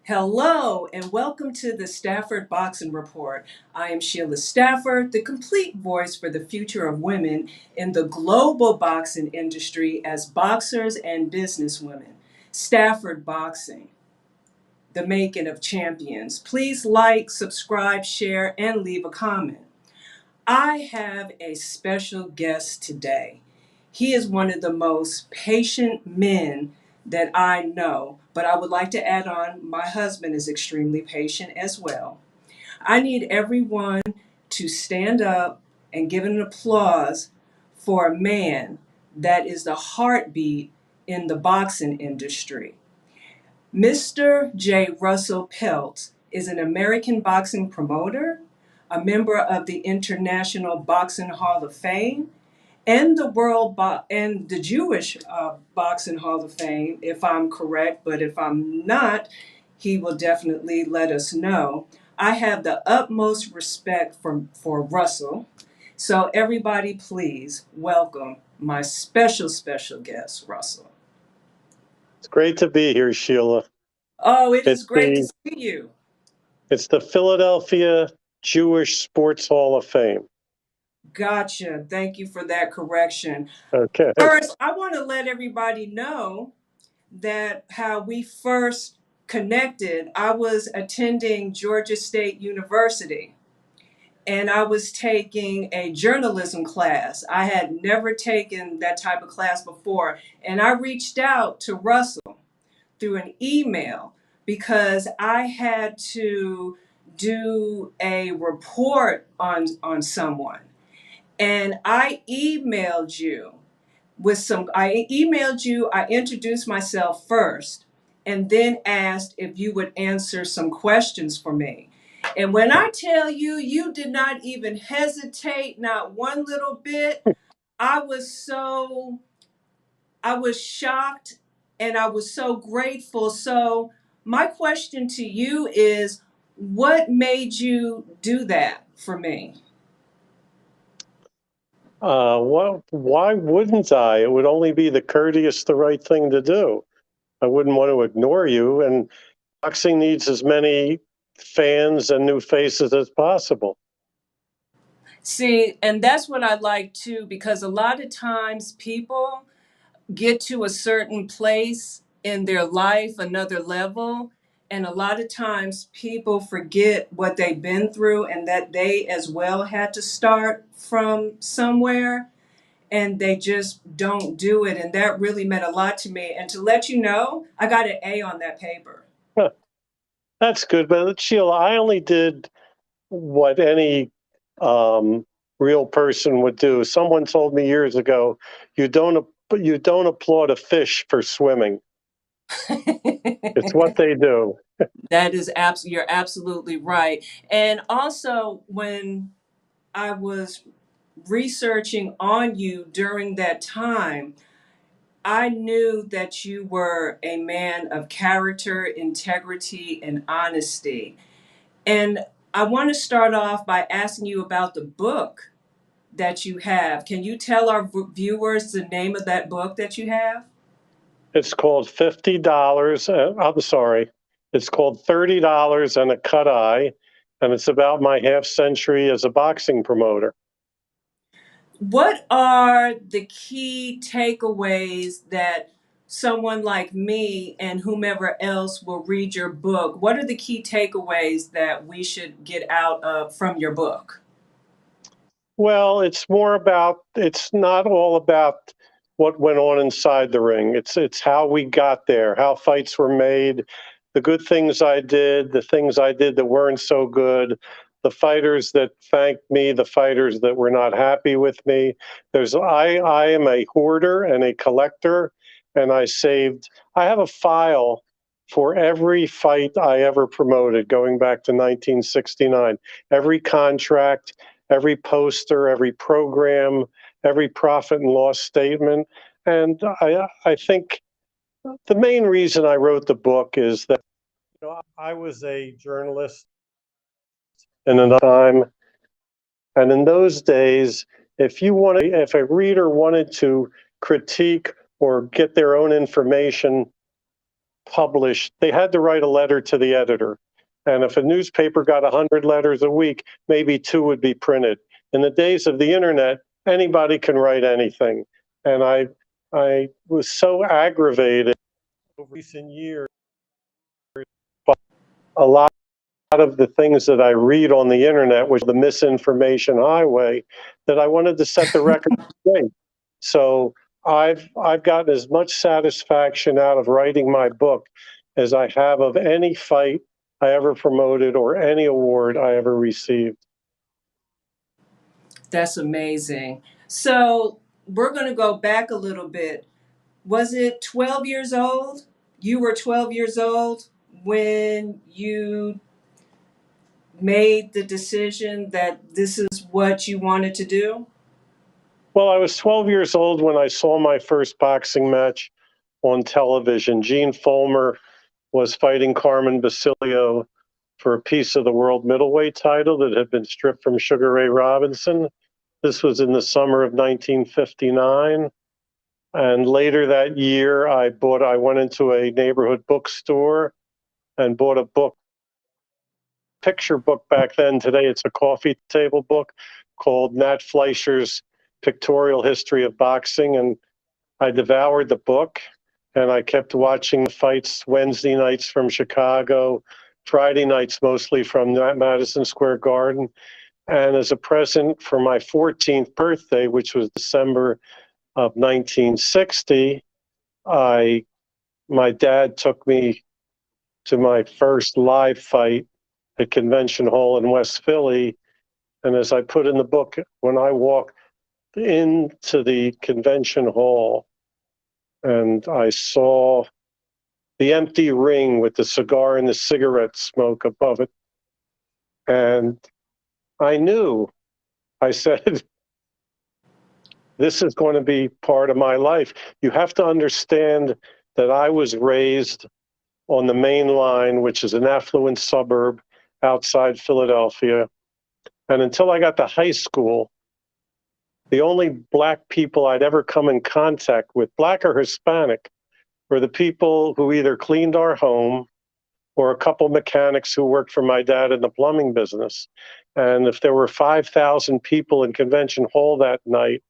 Hello and welcome to the Stafford Boxing Report. I am Sheila Stafford, the complete voice for the future of women in the global boxing industry as boxers and businesswomen. Stafford Boxing, the making of champions. Please like, subscribe, share, and leave a comment. I have a special guest today. He is one of the most patient men that I know, but I would like to add on my husband is extremely patient as well. I need everyone to stand up and give an applause for a man that is the heartbeat in the boxing industry. Mr. J. Russell Peltz is an American boxing promoter, a member of the International Boxing Hall of Fame, and and the Jewish Boxing Hall of Fame, if I'm correct. But if I'm not, he will definitely let us know. I have the utmost respect for Russell. So everybody, please welcome my special guest, Russell. It's great to be here, Sheila. Oh, it is It's great to the see you. it's the Philadelphia Jewish Sports Hall of Fame. Gotcha. Thank you for that correction. Okay. First, I want to let everybody know that how we first connected. I was attending Georgia State University and I was taking a journalism class. I had never taken that type of class before. And I reached out to Russell through an email because I had to do a report on someone. And I emailed you, I introduced myself first, and then asked if you would answer some questions for me. And when I tell you, you did not even hesitate, not one little bit. I was so, I was shocked and I was so grateful. So, my question to you is what made you do that for me? Why wouldn't I? It would only be the courteous, the right thing to do. I wouldn't want to ignore you. And boxing needs as many fans and new faces as possible. See, and that's what I like too, because a lot of times people get to a certain place in their life, another level, and a lot of times people forget what they've been through and that they as well had to start from somewhere and they just don't do it. And that really meant a lot to me. And to let you know, I got an A on that paper. Huh, that's good. But Sheila, I only did what any um, real person would do. Someone told me years ago, you don't applaud a fish for swimming. It's what they do. That is you're absolutely right. And also when I was researching on you during that time, I knew that you were a man of character, integrity, and honesty. And I want to start off by asking you about the book that you have. Can you tell our viewers the name of that book that you have? It's called $50. I'm sorry. It's called $30 and a cut eye. And it's about my half century as a boxing promoter. What are the key takeaways that someone like me and whomever else will read your book? What are the key takeaways that we should get out of from your book? Well, it's not all about what went on inside the ring. It's how we got there, how fights were made, the good things I did, the things I did that weren't so good, the fighters that thanked me, the fighters that were not happy with me. I am a hoarder and a collector, and I have a file for every fight I ever promoted going back to 1969, every contract, every poster, every program, every profit and loss statement. And I think the main reason I wrote the book is that I was a journalist in a time, and in those days, if a reader wanted to critique or get their own information published, they had to write a letter to the editor. And if a newspaper got 100 letters a week, maybe 2 would be printed. In the days of the internet, anybody can write anything. And I was so aggravated over recent years by a lot of the things that I read on the internet, which is the misinformation highway, that I wanted to set the record straight. So I've gotten as much satisfaction out of writing my book as I have of any fight I ever promoted or any award I ever received. That's amazing. So we're going to go back a little bit. Was it 12 years old? You were 12 years old when you made the decision that this is what you wanted to do? Well, I was 12 years old when I saw my first boxing match on television. Gene Fulmer was fighting Carmen Basilio for a piece of the world middleweight title that had been stripped from Sugar Ray Robinson. This was in the summer of 1959. And later that year, I went into a neighborhood bookstore and bought a book, picture book back then. Today, it's a coffee table book called Nat Fleischer's Pictorial History of Boxing. And I devoured the book and I kept watching the fights Wednesday nights from Chicago, Friday nights mostly from Madison Square Garden. And as a present for my 14th birthday, which was December of 1960, my dad took me to my first live fight at Convention Hall in West Philly. And as I put in the book, when I walked into the convention hall and I saw the empty ring with the cigar and the cigarette smoke above it, and I knew, I said, this is going to be part of my life. You have to understand that I was raised on the main line, which is an affluent suburb outside Philadelphia. And until I got to high school, the only Black people I'd ever come in contact with, Black or Hispanic, were the people who either cleaned our home or a couple mechanics who worked for my dad in the plumbing business. And if there were 5,000 people in Convention Hall that night,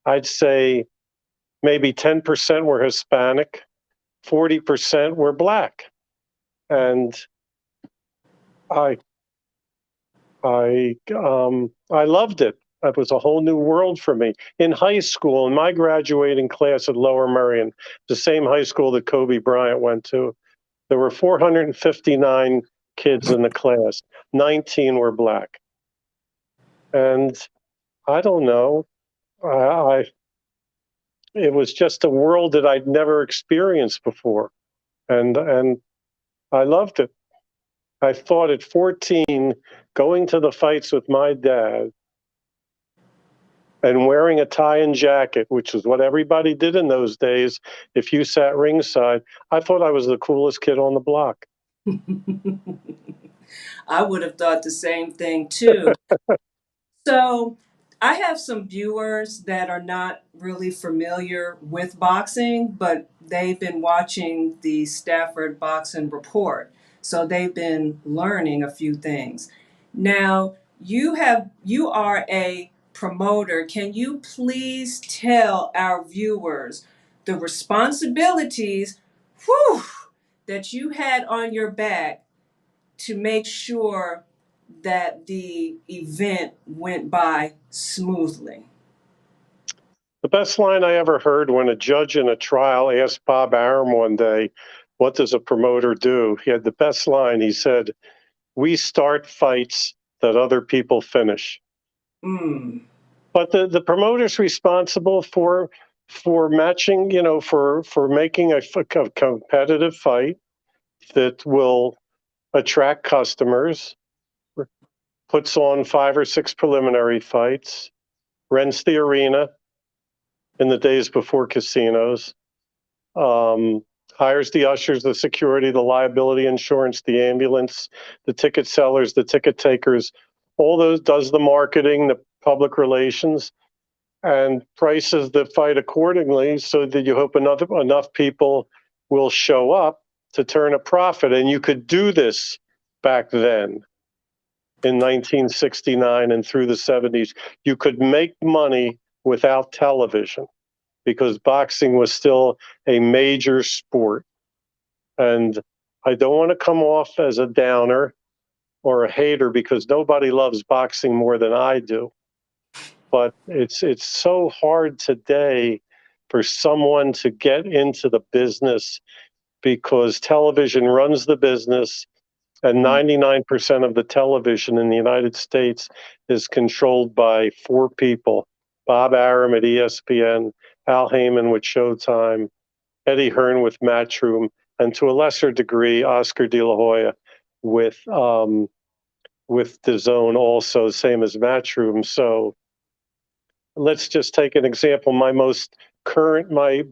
I'd say maybe 10% were Hispanic, 40% were Black. And I loved it. It was a whole new world for me. In high school, in my graduating class at Lower Merion, the same high school that Kobe Bryant went to, there were 459 kids in the class. 19 were Black. And I don't know, it was just a world that I'd never experienced before. And I loved it. I thought at 14, going to the fights with my dad and wearing a tie and jacket, which is what everybody did in those days, if you sat ringside, I thought I was the coolest kid on the block. I would have thought the same thing too. So, I have some viewers that are not really familiar with boxing, but they've been watching the Stafford Boxing Report. So they've been learning a few things. Now, you are a promoter. Can you please tell our viewers the responsibilities, whew, that you had on your back to make sure that the event went by smoothly? The best line I ever heard when a judge in a trial asked Bob Arum one day, what does a promoter do? He had the best line. He said, we start fights that other people finish. Mm. But the promoter's responsible for matching, for making a competitive fight that will attract customers, puts on 5 or 6 preliminary fights, rents the arena in the days before casinos, hires the ushers, the security, the liability insurance, the ambulance, the ticket sellers, the ticket takers, all those, does the marketing, the public relations, and prices the fight accordingly so that you hope enough people will show up. to turn a profit. And you could do this back then in 1969 and through the 70s. You could make money without television because boxing was still a major sport. And I don't want to come off as a downer or a hater because nobody loves boxing more than I do. But it's so hard today for someone to get into the business because television runs the business, and 99% of the television in the United States is controlled by four people: Bob Arum at ESPN, Al Heyman with Showtime, Eddie Hearn with Matchroom, and to a lesser degree, Oscar De La Hoya with DAZN also, same as Matchroom. So let's just take an example. My most current, my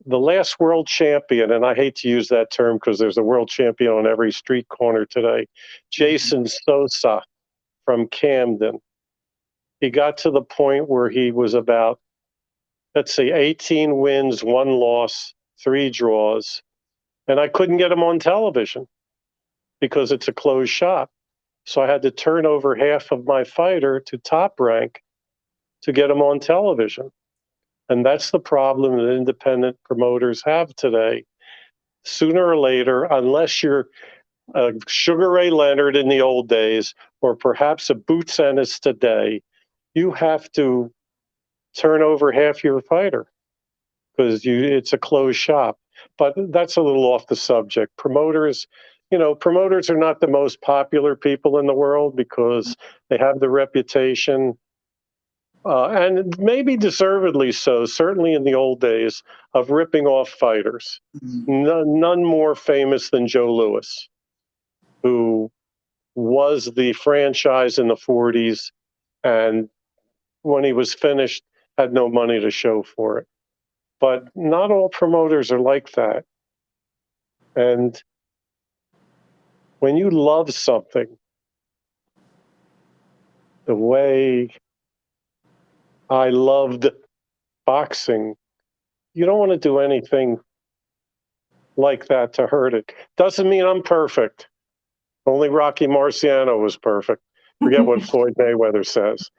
the last world champion, and I hate to use that term because there's a world champion on every street corner today, Jason Sosa from Camden. He got to the point where he was about, let's say, 18 wins, 1 loss, 3 draws, and I couldn't get him on television because it's a closed shop. So I had to turn over half of my fighter to Top Rank to get him on television. And that's the problem that independent promoters have today. Sooner or later, unless you're Sugar Ray Leonard in the old days, or perhaps a Boots Ennis today, you have to turn over half your fighter because it's a closed shop. But that's a little off the subject. Promoters are not the most popular people in the world because they have the reputation, and maybe deservedly so, certainly in the old days, of ripping off fighters. None more famous than Joe Louis, who was the franchise in the 40s, and when he was finished, had no money to show for it. But not all promoters are like that. And when you love something the way I loved boxing, you don't want to do anything like that to hurt it. Doesn't mean I'm perfect. Only Rocky Marciano was perfect. Forget what Floyd Mayweather says.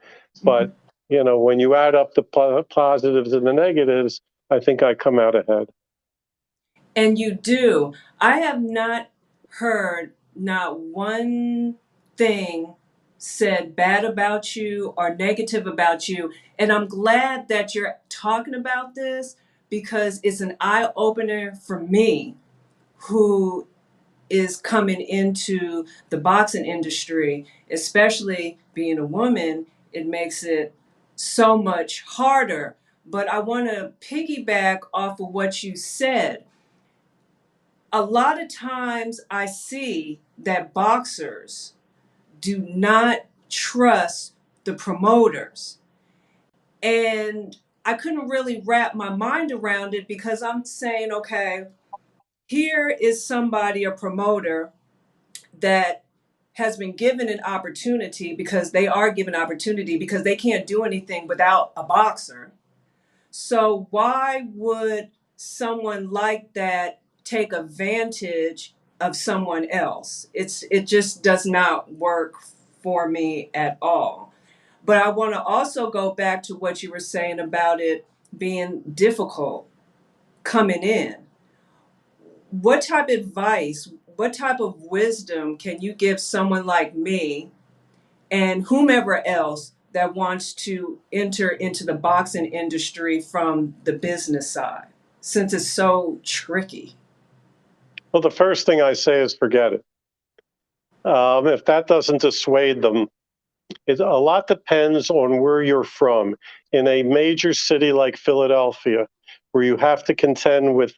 But, when you add up the positives and the negatives, I think I come out ahead. And you do. I have not heard not one thing said bad about you or negative about you. And I'm glad that you're talking about this because it's an eye opener for me who is coming into the boxing industry, especially being a woman. It makes it so much harder. But I want to piggyback off of what you said. A lot of times I see that boxers do not trust the promoters. And I couldn't really wrap my mind around it because I'm saying, okay, here is somebody, a promoter, that has been given an opportunity because they are given opportunity because they can't do anything without a boxer. So why would someone like that take advantage of someone else? It just does not work for me at all. But I want to also go back to what you were saying about it being difficult coming in. What type of advice, what type of wisdom can you give someone like me and whomever else that wants to enter into the boxing industry from the business side, since it's so tricky? Well, the first thing I say is forget it. If that doesn't dissuade them, a lot depends on where you're from. In a major city like Philadelphia, where you have to contend with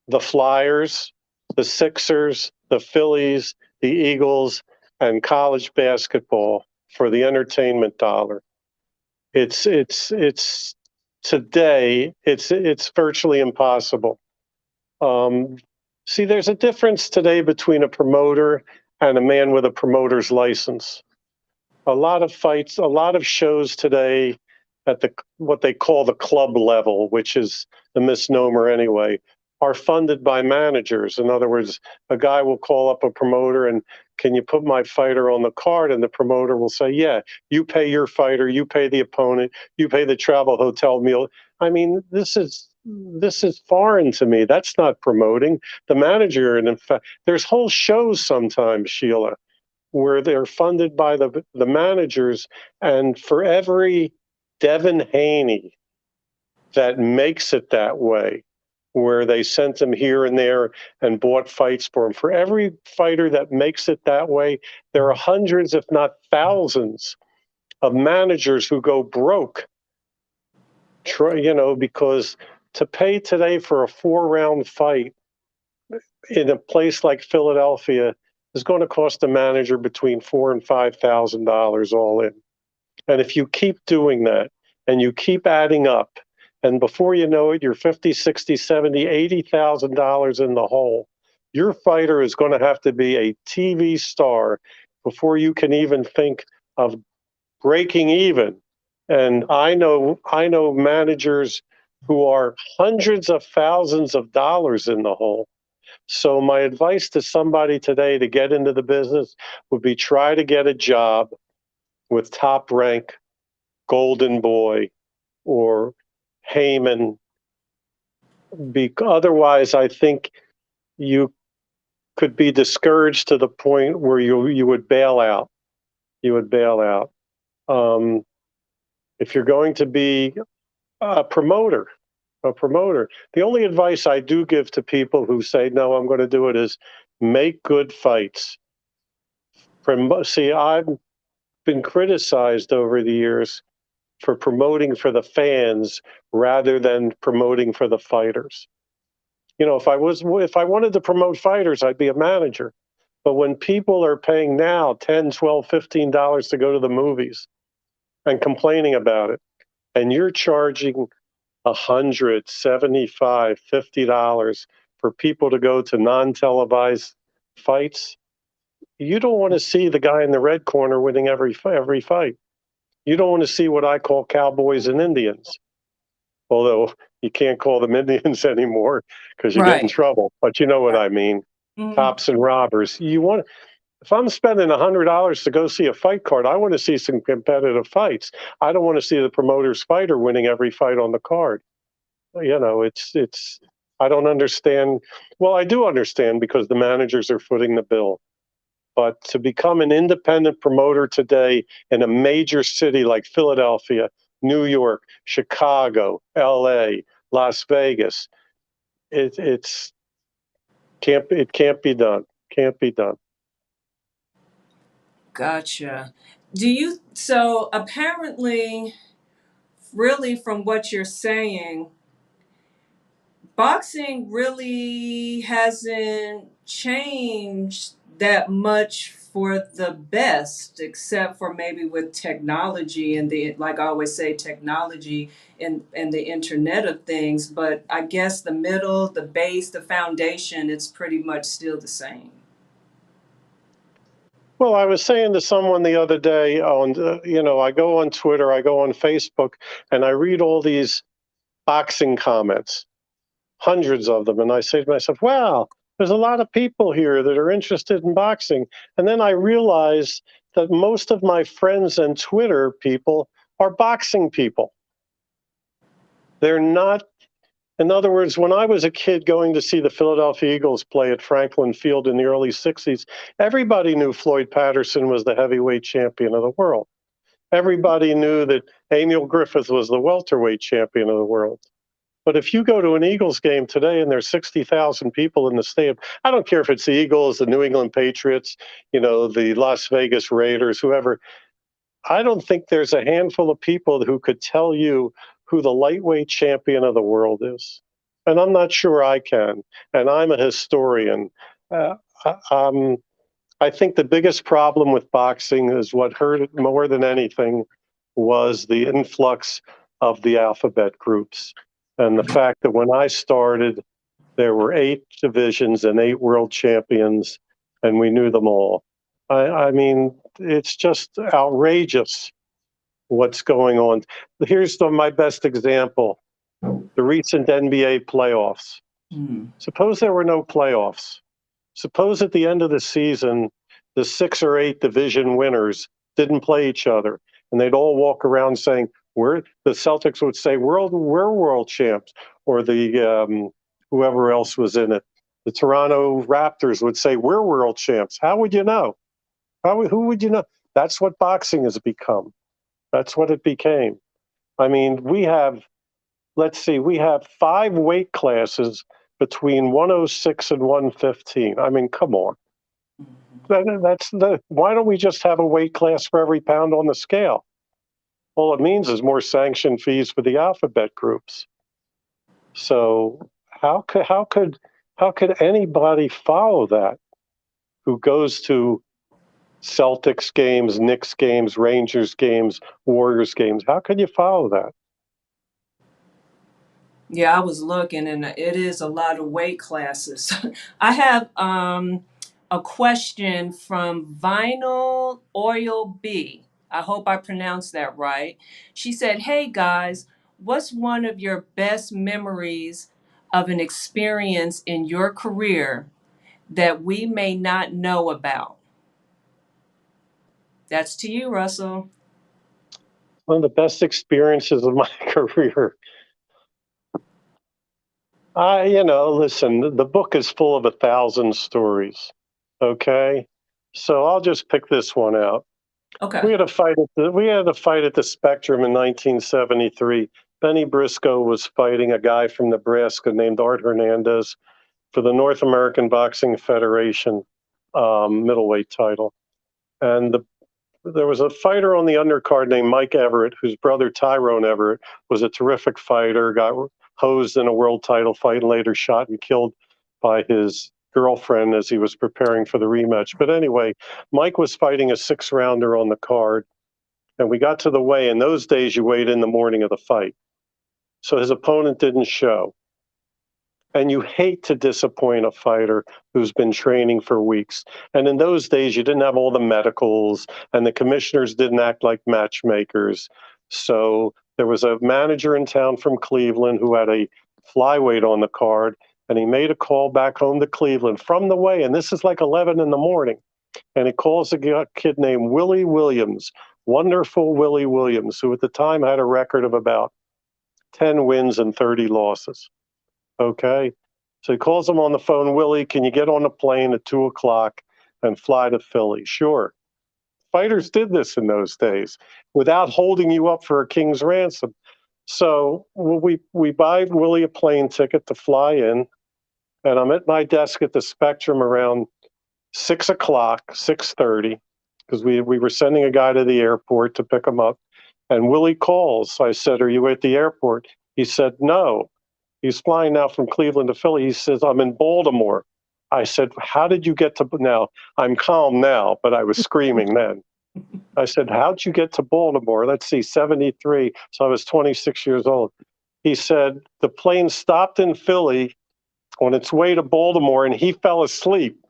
the Flyers, the Sixers, the Phillies, the Eagles, and college basketball for the entertainment dollar. It's today it's virtually impossible. See, there's a difference today between a promoter and a man with a promoter's license. A lot of fights, a lot of shows today at what they call the club level, which is the misnomer anyway, are funded by managers. In other words, a guy will call up a promoter and, can you put my fighter on the card? And the promoter will say, yeah, you pay your fighter, you pay the opponent, you pay the travel, hotel, meal. I mean, this is foreign to me. That's not promoting. The manager, and in fact, there's whole shows sometimes, Sheila, where they're funded by the managers, and for every Devin Haney that makes it that way, where they sent him here and there and bought fights for him. For every fighter that makes it that way, there are hundreds, if not thousands, of managers who go broke. Because to pay today for a 4-round fight in a place like Philadelphia is going to cost a manager between $4,000 and $5,000 all in. And if you keep doing that and you keep adding up, and before you know it, you're 50, 60, 70, $80,000 in the hole. Your fighter is going to have to be a TV star before you can even think of breaking even. And I know managers who are hundreds of thousands of dollars in the hole. So my advice to somebody today to get into the business would be, try to get a job with Top Rank, Golden Boy, or Heyman. Otherwise, I think you could be discouraged to the point where you would bail out. You would bail out. If you're going to be a promoter, the only advice I do give to people who say, no, I'm going to do it, is make good fights. See, I've been criticized over the years for promoting for the fans rather than promoting for the fighters. If I wanted to promote fighters, I'd be a manager. But when people are paying now $10, $12, $15 to go to the movies and complaining about it, and you're charging $100, $75, $50 for people to go to non-televised fights, you don't want to see the guy in the red corner winning every fight. You don't want to see what I call cowboys and Indians, although you can't call them Indians anymore because you get in Right. trouble. But you know what Right. I mean. Mhm. Cops and robbers. If I'm spending $100 to go see a fight card, I want to see some competitive fights. I don't want to see the promoter's fighter winning every fight on the card. It's. I don't understand. Well, I do understand, because the managers are footing the bill. But to become an independent promoter today in a major city like Philadelphia, New York, Chicago, LA, Las Vegas, it's can't be done. Can't be done. Gotcha. So apparently, really, from what you're saying, boxing really hasn't changed that much for the best, except for maybe with technology and like I always say, technology and the internet of things. But I guess the middle, the base, the foundation, it's pretty much still the same. Well, I was saying to someone the other day, I go on Twitter, I go on Facebook, and I read all these boxing comments, hundreds of them. And I say to myself, wow, there's a lot of people here that are interested in boxing. And then I realize that most of my friends and Twitter people are boxing people. They're not. In other words, when I was a kid going to see the Philadelphia Eagles play at Franklin Field in the early 60s, everybody knew Floyd Patterson was the heavyweight champion of the world. Everybody knew that Emil Griffith was the welterweight champion of the world. But if you go to an Eagles game today and there's 60,000 people in the stadium, I don't care if it's the Eagles, the New England Patriots, the Las Vegas Raiders, whoever, I don't think there's a handful of people who could tell you who the lightweight champion of the world is. And I'm not sure I can. And I'm a historian. Uh, I- um, I think the biggest problem with boxing is what hurt it more than anything was the influx of the alphabet groups. And the fact that when I started, there were 8 divisions and 8 world champions, and we knew them all. I mean, it's just outrageous what's going on. Here's my best example: the recent NBA playoffs. Mm. Suppose there were no playoffs. Suppose at the end of the season, the 6 or 8 division winners didn't play each other, and they'd all walk around saying, the Celtics would say, we're world champs, or whoever else was in it. The Toronto Raptors would say, we're world champs. How would you know? Who would you know? That's what boxing has become. That's what it became. I mean, we have 5 weight classes between 106 and 115. I mean, come on. Why don't we just have a weight class for every pound on the scale? All it means is more sanction fees for the alphabet groups. So how could anybody follow that who goes to Celtics games, Knicks games, Rangers games, Warriors games? How can you follow that? Yeah, I was looking, and it is a lot of weight classes. I have a question from Vinyl Oil B. I hope I pronounced that right. She said, "Hey guys, what's one of your best memories of an experience in your career that we may not know about?" That's to you, Russell. One of the best experiences of my career. Listen, the book is full of 1,000 stories. Okay. So I'll just pick this one out. Okay. We had a fight at the Spectrum in 1973. Benny Briscoe was fighting a guy from Nebraska named Art Hernandez for the North American Boxing Federation middleweight title. And there was a fighter on the undercard named Mike Everett, whose brother Tyrone Everett was a terrific fighter, got hosed in a world title fight and later shot and killed by his girlfriend as he was preparing for the rematch. But anyway, Mike was fighting a 6-rounder on the card, and we got to the weigh. In those days, you weighed in the morning of the fight. So his opponent didn't show. And you hate to disappoint a fighter who's been training for weeks. And in those days, you didn't have all the medicals, and the commissioners didn't act like matchmakers. So there was a manager in town from Cleveland who had a flyweight on the card, and he made a call back home to Cleveland from the weigh. And this is like 11 in the morning. And he calls a kid named Willie Williams, wonderful Willie Williams, who at the time had a record of about 10 wins and 30 losses. Okay. So he calls him on the phone, Willie, can you get on a plane at 2 o'clock and fly to Philly? Sure. Fighters did this in those days without holding you up for a king's ransom. So we buy Willie a plane ticket to fly in, and I'm at my desk at the Spectrum around 6 o'clock, 6:30, because we were sending a guy to the airport to pick him up. And Willie calls. I said, are you at the airport? He said, no. He's flying now from Cleveland to Philly. He says, I'm in Baltimore. I said, how did you get to now? I'm calm now, but I was screaming then. I said, how'd you get to Baltimore? Let's see, 73. So I was 26 years old. He said, the plane stopped in Philly on its way to Baltimore, and he fell asleep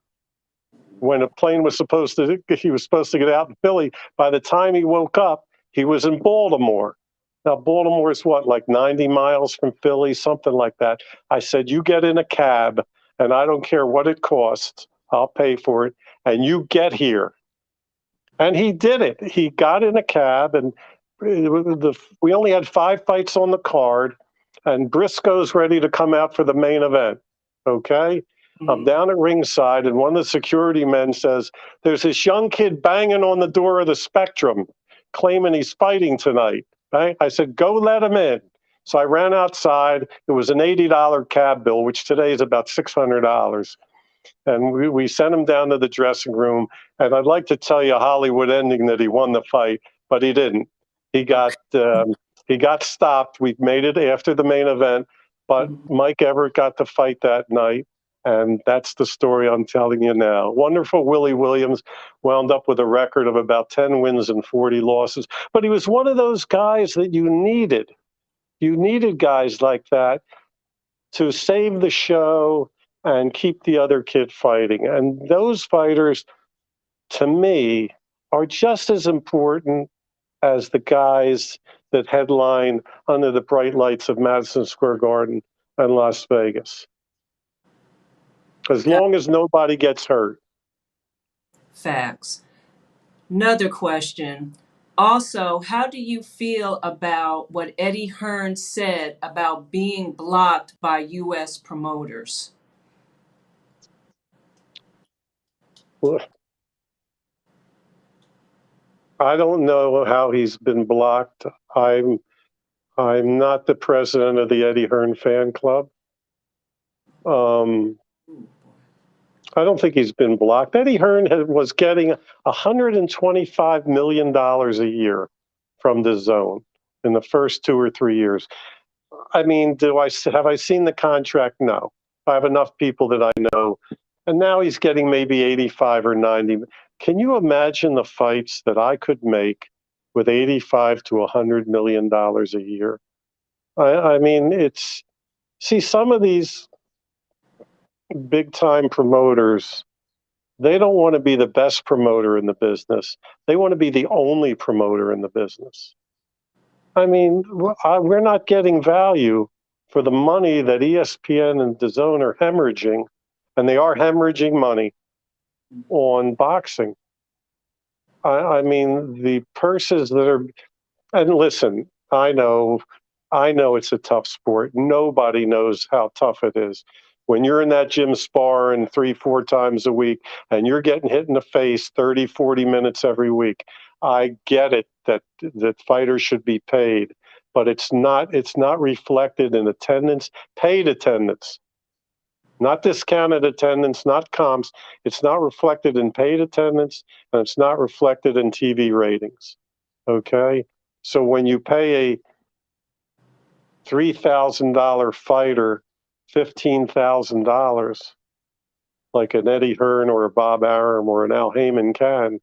when he was supposed to get out in Philly. By the time he woke up, he was in Baltimore. Now, Baltimore is what, like 90 miles from Philly, something like that. I said, you get in a cab, and I don't care what it costs. I'll pay for it. And you get here. And he did it. He got in a cab, and we only had 5 fights on the card, and Briscoe's ready to come out for the main event. Okay? I'm down at ringside, and one of the security men says, there's this young kid banging on the door of the Spectrum, claiming he's fighting tonight. Right? I said, go let him in. So I ran outside. It was an $80 cab bill, which today is about $600. And we sent him down to the dressing room. And I'd like to tell you a Hollywood ending that he won the fight, but he didn't. He got stopped. We made it after the main event, but Mike Everett got to fight that night. And that's the story I'm telling you now. Wonderful Willie Williams wound up with a record of about 10 wins and 40 losses. But he was one of those guys that you needed. You needed guys like that to save the show and keep the other kid fighting. And those fighters, to me, are just as important as the guys that headline under the bright lights of Madison Square Garden and Las Vegas. as Got long as nobody gets hurt. facts. Another question. Also, how do you feel about what Eddie Hearn said about being blocked by U.S. promoters? Well, I don't know how he's been blocked. I'm I'm not the president of the Eddie Hearn fan club. Um, I don't think he's been blocked. Eddie Hearn was getting $125 million a year from the zone in the first 2 or 3 years. I mean, have I seen the contract? No. I have enough people that I know. And now he's getting maybe 85 or 90. Can you imagine the fights that I could make with 85 to $100 million a year? I mean, see, some of these big time promoters, they don't want to be the best promoter in the business. They want to be the only promoter in the business. I mean, we're not getting value for the money that ESPN and DAZN are hemorrhaging, and they are hemorrhaging money on boxing. I mean, the purses that are, and listen, I know it's a tough sport. Nobody knows how tough it is. When you're in that gym sparring 3, 4 times a week and you're getting hit in the face 30, 40 minutes every week, I get it that fighters should be paid, but it's not reflected in attendance, paid attendance, not discounted attendance, not comps. It's not reflected in paid attendance and it's not reflected in TV ratings. Okay? So when you pay a $3,000 fighter $15,000, like an Eddie Hearn or a Bob Arum or an Al Heyman can,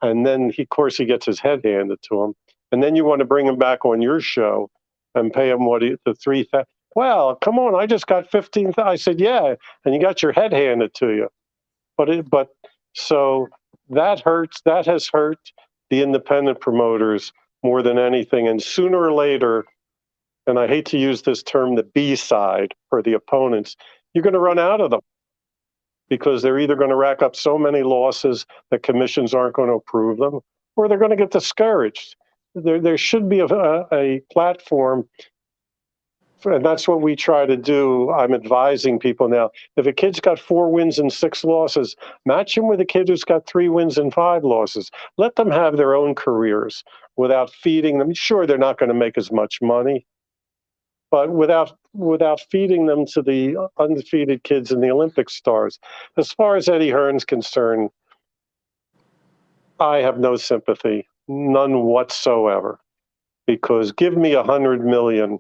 and then of course he gets his head handed to him, and then you want to bring him back on your show and pay him the 3,000. Well, come on, I just got 15,000. I said, yeah, and you got your head handed to you, but so that hurts. That has hurt the independent promoters more than anything, and sooner or later, and I hate to use this term, the B side or the opponents, you're going to run out of them because they're either going to rack up so many losses that commissions aren't going to approve them, or they're going to get discouraged. There should be a platform, and that's what we try to do. I'm advising people now. If a kid's got 4 wins and 6 losses, match him with a kid who's got 3 wins and 5 losses. Let them have their own careers without feeding them. Sure, they're not going to make as much money, but without feeding them to the undefeated kids and the Olympic stars. As far as Eddie Hearn's concerned, I have no sympathy, none whatsoever. Because give me 100 million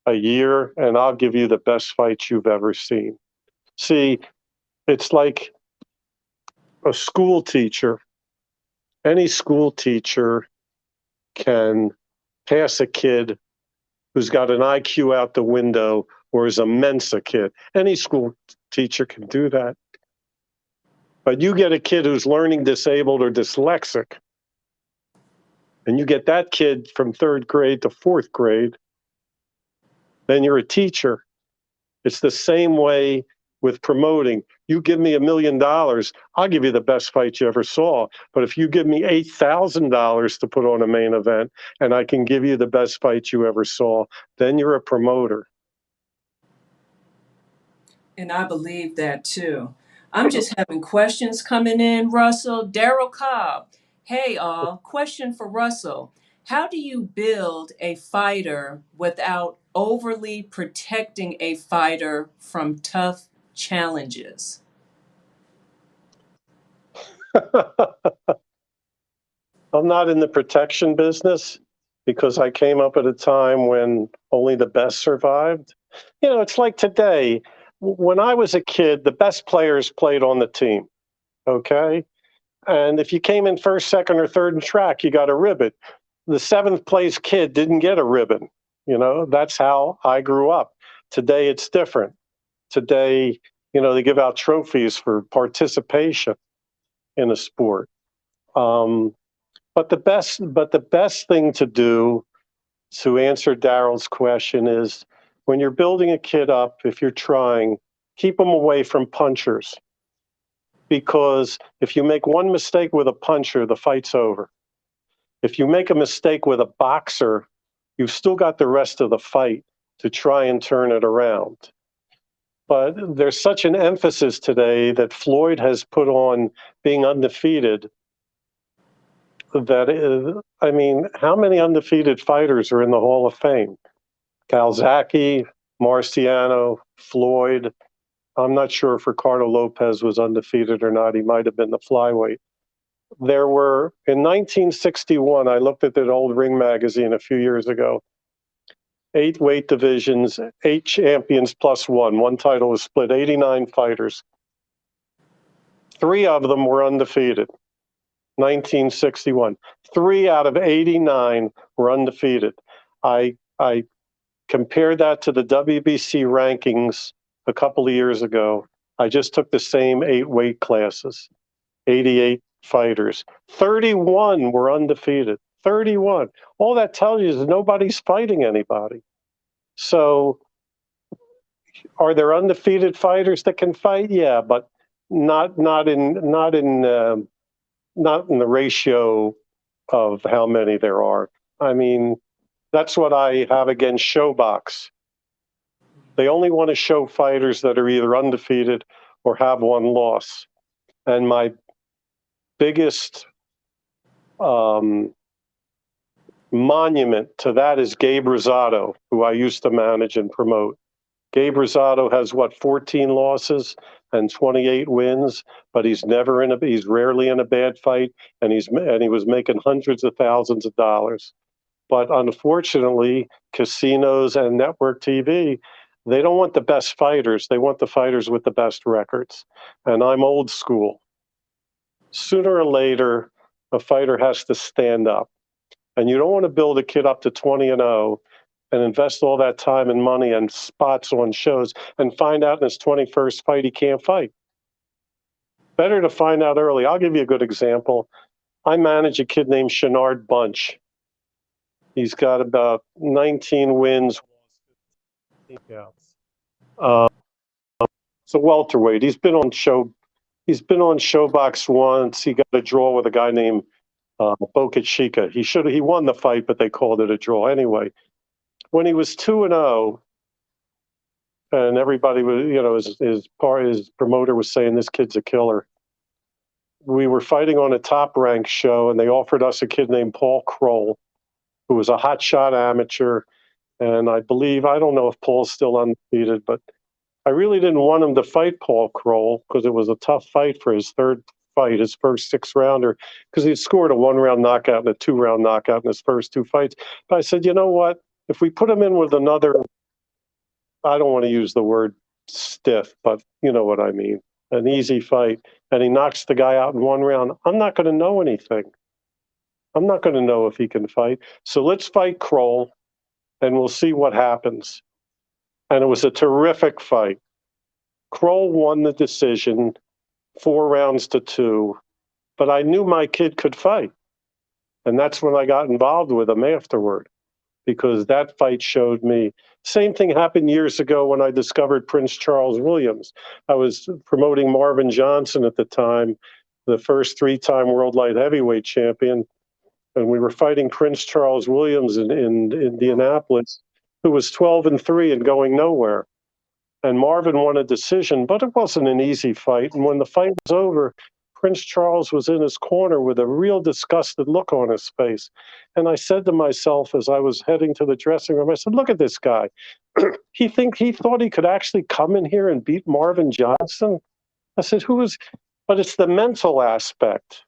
a year, and I'll give you the best fight you've ever seen. See, it's like a school teacher. Any school teacher can pass a kid who's got an IQ out the window or is a Mensa kid. Any school teacher can do that. But you get a kid who's learning disabled or dyslexic, and you get that kid from 3rd grade to 4th grade, then you're a teacher. It's the same way with promoting. You give me $1 million, I'll give you the best fight you ever saw. But if you give me $8,000 to put on a main event and I can give you the best fight you ever saw, then you're a promoter. And I believe that too. I'm just having questions coming in, Russell. Daryl Cobb. Hey, all. Question for Russell. How do you build a fighter without overly protecting a fighter from tough challenges? I'm not in the protection business because I came up at a time when only the best survived. It's like today. When I was a kid, the best players played on the team. Okay. And if you came in first, second, or third in track, you got a ribbon. The 7th place kid didn't get a ribbon. That's how I grew up. Today, it's different. Today, they give out trophies for participation in a sport. But the best thing to do to answer Daryl's question is when you're building a kid up, if you're trying, keep them away from punchers. Because if you make one mistake with a puncher, the fight's over. If you make a mistake with a boxer, you've still got the rest of the fight to try and turn it around. But there's such an emphasis today that Floyd has put on being undefeated that, I mean, how many undefeated fighters are in the Hall of Fame? Calzaghe, Marciano, Floyd. I'm not sure if Ricardo Lopez was undefeated or not. He might have been the flyweight. There were, in 1961, I looked at that old Ring magazine a few years ago, 8 weight divisions, 8 champions plus one. One title was split, 89 fighters. 3 of them were undefeated. 1961. 3 out of 89 were undefeated. I compared that to the WBC rankings a couple of years ago. I just took the same 8 weight classes, 88 fighters. 31 were undefeated. 31. All that tells you is nobody's fighting anybody. So are there undefeated fighters that can fight? Yeah, but not in the ratio of how many there are. I mean, that's what I have against Showbox. They only want to show fighters that are either undefeated or have one loss. And my biggest monument to that is Gabe Rosado, who I used to manage and promote. Gabe Rosado has 14 losses and 28 wins, but he's rarely in a bad fight, and he was making hundreds of thousands of dollars. But unfortunately, casinos and network TV, they don't want the best fighters. They want the fighters with the best records. And I'm old school. Sooner or later, a fighter has to stand up. And you don't want to build a kid up to 20-0 and invest all that time and money and spots on shows and find out in his 21st fight he can't fight. Better to find out early. I'll give you a good example. I manage a kid named Shenard Bunch. He's got about 19 wins. It's a welterweight. He's been on Showbox once. He got a draw with a guy named Boket Shika. He won the fight, but they called it a draw anyway. When he was 2-0, and everybody was, his promoter was saying this kid's a killer. We were fighting on a top ranked show, and they offered us a kid named Paul Kroll, who was a hotshot amateur. And I don't know if Paul's still undefeated, but I really didn't want him to fight Paul Kroll because it was a tough fight for his third fight, his first 6-rounder, because he scored a 1-round knockout and a 2-round knockout in his first 2 fights. But I said, you know what? If we put him in with another, I don't want to use the word stiff, but you know what I mean, an easy fight, and he knocks the guy out in 1 round, I'm not going to know anything. I'm not going to know if he can fight. So let's fight Kroll, and we'll see what happens. And it was a terrific fight. Kroll won the decision, 4 rounds to 2, but I knew my kid could fight. And that's when I got involved with him afterward, because that fight showed me. Same thing happened years ago when I discovered Prince Charles Williams. I was promoting Marvin Johnson at the time, the first 3-time world light heavyweight champion. And we were fighting Prince Charles Williams in Indianapolis, who was 12-3 and going nowhere. And Marvin won a decision, but it wasn't an easy fight. And when the fight was over, Prince Charles was in his corner with a real disgusted look on his face. And I said to myself as I was heading to the dressing room, I said, look at this guy. He thought he could actually come in here and beat Marvin Johnson? I said, but it's the mental aspect.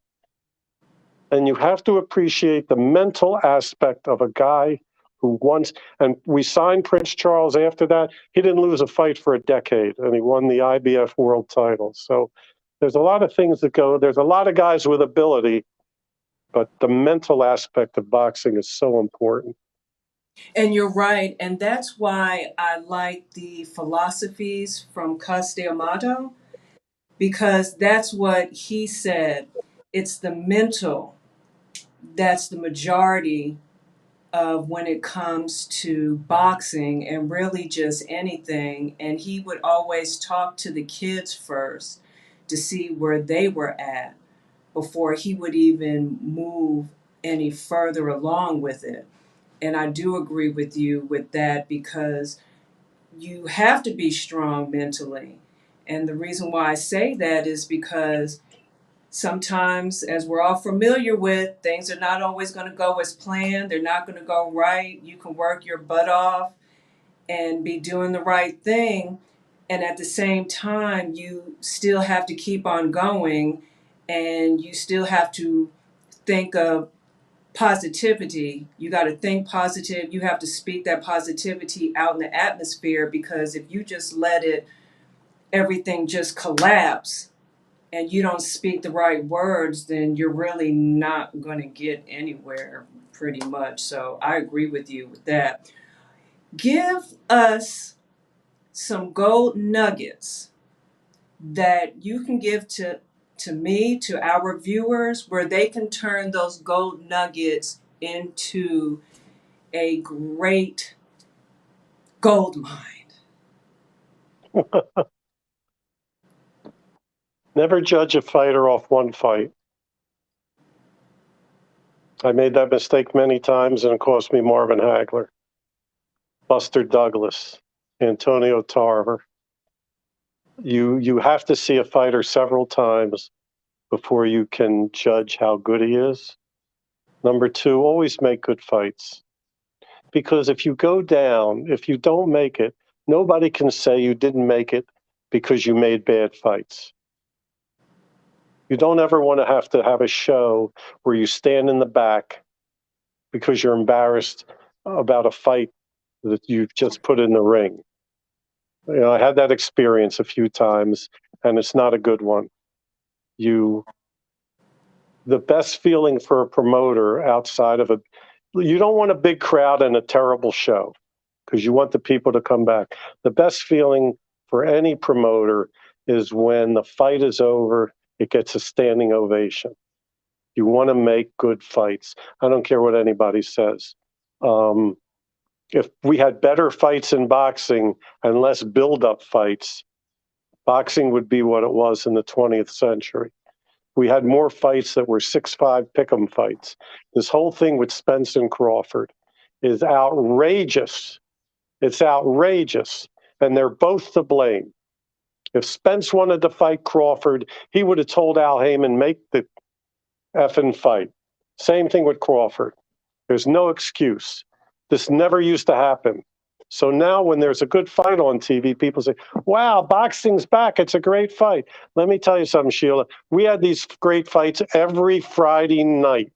And you have to appreciate the mental aspect of a guy who wants, and we signed Prince Charles after that. He didn't lose a fight for a decade, and he won the IBF world title. So there's a lot of things that go, there's a lot of guys with ability, but the mental aspect of boxing is so important. And you're right. And that's why I like the philosophies from Cus D'Amato, because that's what he said. It's the mental that's the majority of when it comes to boxing and really just anything. And he would always talk to the kids first to see where they were at before he would even move any further along with it. And I do agree with you with that because you have to be strong mentally. And the reason why I say that is because sometimes, as we're all familiar with, things are not always going to go as planned. They're not going to go right. You can work your butt off and be doing the right thing. And at the same time, you still have to keep on going and you still have to think of positivity. You got to think positive. You have to speak that positivity out in the atmosphere because if you just let it, everything just collapse and you don't speak the right words, then you're really not going to get anywhere pretty much. So I agree with you with that. Give us some gold nuggets that you can give to me, to our viewers, where they can turn those gold nuggets into a great gold mine. Never judge a fighter off one fight. I made that mistake many times, and it cost me Marvin Hagler, Buster Douglas, Antonio Tarver. You have to see a fighter several times before you can judge how good he is. Number two, always make good fights. Because if you go down, if you don't make it, nobody can say you didn't make it because you made bad fights. You don't ever want to have a show where you stand in the back because you're embarrassed about a fight that you've just put in the ring. You know, I had that experience a few times, and it's not a good one. You, the best feeling for a promoter outside of you don't want a big crowd and a terrible show because you want the people to come back. The best feeling for any promoter is when the fight is over, it gets a standing ovation. You want to make good fights. I don't care what anybody says. Um, if we had better fights in boxing and less build-up fights, boxing would be what it was in the 20th century. We had more fights that were 6-5 pick'em fights. This whole thing with Spence and Crawford is outrageous. It's outrageous. And they're both to blame. If Spence wanted to fight Crawford, he would have told Al Heyman, make the effing fight. Same thing with Crawford. There's no excuse. This never used to happen. So now when there's a good fight on TV, people say, wow, boxing's back. It's a great fight. Let me tell you something, Sheila. We had these great fights every Friday night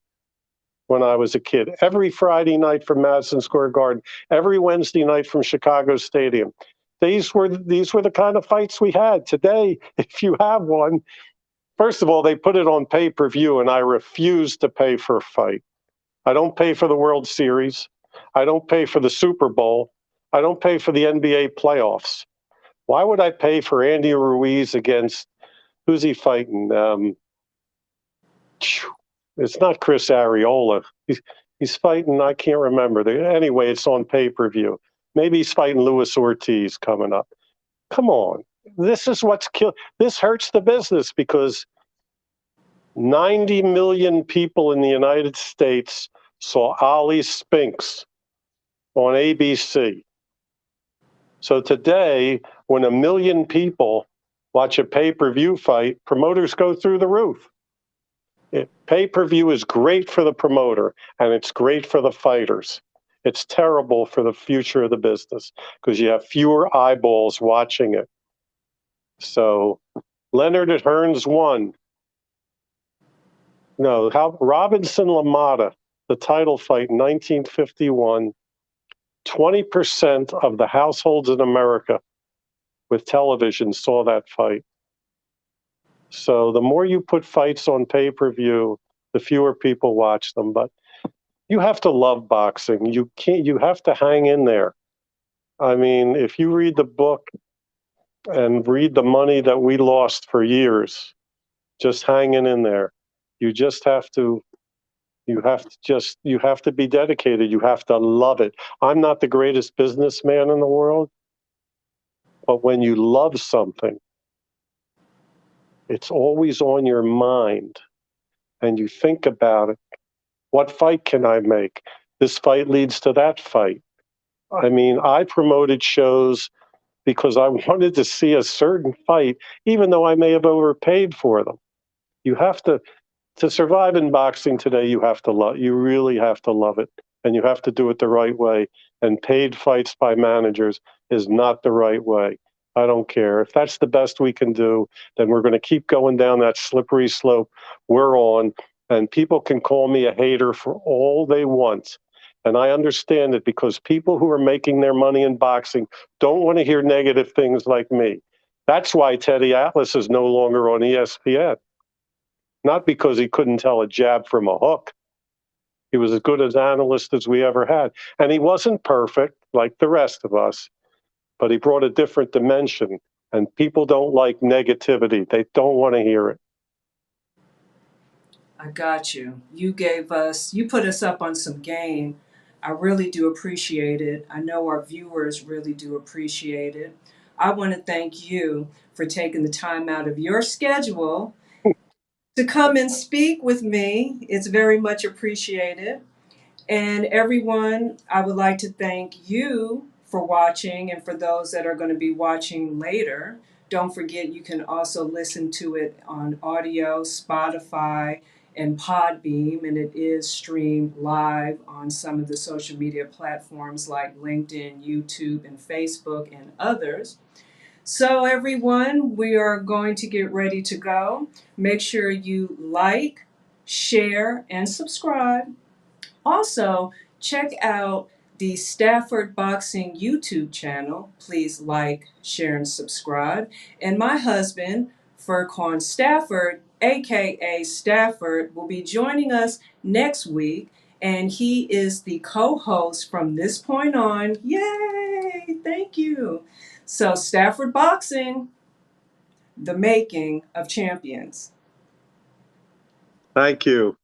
when I was a kid. Every Friday night from Madison Square Garden. Every Wednesday night from Chicago Stadium. These were the kind of fights we had. Today, if you have one, first of all, they put it on pay-per-view, and I refuse to pay for a fight. I don't pay for the World Series. I don't pay for the Super Bowl. I don't pay for the NBA playoffs. Why would I pay for Andy Ruiz against, who's he fighting? It's not Chris Arreola. He's fighting, I can't remember. Anyway, it's on pay-per-view. Maybe he's fighting Luis Ortiz coming up. Come on. This is what's this hurts the business because 90 million people in the United States saw Ali Spinks on ABC. So today, when 1 million people watch a pay-per-view fight, promoters go through the roof. Pay-per-view is great for the promoter, and it's great for the fighters. It's terrible for the future of the business because you have fewer eyeballs watching it. So Leonard at Hearns won. No, Robinson LaMotta, the title fight in 1951, 20% of the households in America with television saw that fight. So the more you put fights on pay-per-view, the fewer people watch them. But you have to love boxing. You have to hang in there. I mean, if you read the book and read The Money That We Lost for Years, just hanging in there. You just have to You have to be dedicated. You have to love it. I'm not the greatest businessman in the world, but when you love something, it's always on your mind and you think about it. What fight can I make? This fight leads to that fight. I mean, I promoted shows because I wanted to see a certain fight, even though I may have overpaid for them. You have to survive in boxing today, you really have to love it, and you have to do it the right way. And paid fights by managers is not the right way. I don't care if that's the best we can do. Then we're going to keep going down that slippery slope we're on, and people can call me a hater for all they want. And I understand it because people who are making their money in boxing don't want to hear negative things like me. That's why Teddy Atlas is no longer on ESPN, not because he couldn't tell a jab from a hook. He was as good an analyst as we ever had. And he wasn't perfect like the rest of us, but he brought a different dimension. And people don't like negativity, they don't want to hear it. I got you. You put us up on some game. I really do appreciate it. I know our viewers really do appreciate it. I want to thank you for taking the time out of your schedule to come and speak with me. It's very much appreciated. And everyone, I would like to thank you for watching, and for those that are going to be watching later. Don't forget you can also listen to it on audio, Spotify, and Podbeam, and it is streamed live on some of the social media platforms like LinkedIn, YouTube, and Facebook, and others. So, everyone, we are going to get ready to go. Make sure you like, share, and subscribe. Also, check out the Stafford Boxing YouTube channel. Please like, share, and subscribe. And my husband, Furquan Stafford, aka Stafford, will be joining us next week. And he is the co host from this point on. Yay! Thank you. So, Stafford Boxing, the making of champions. Thank you.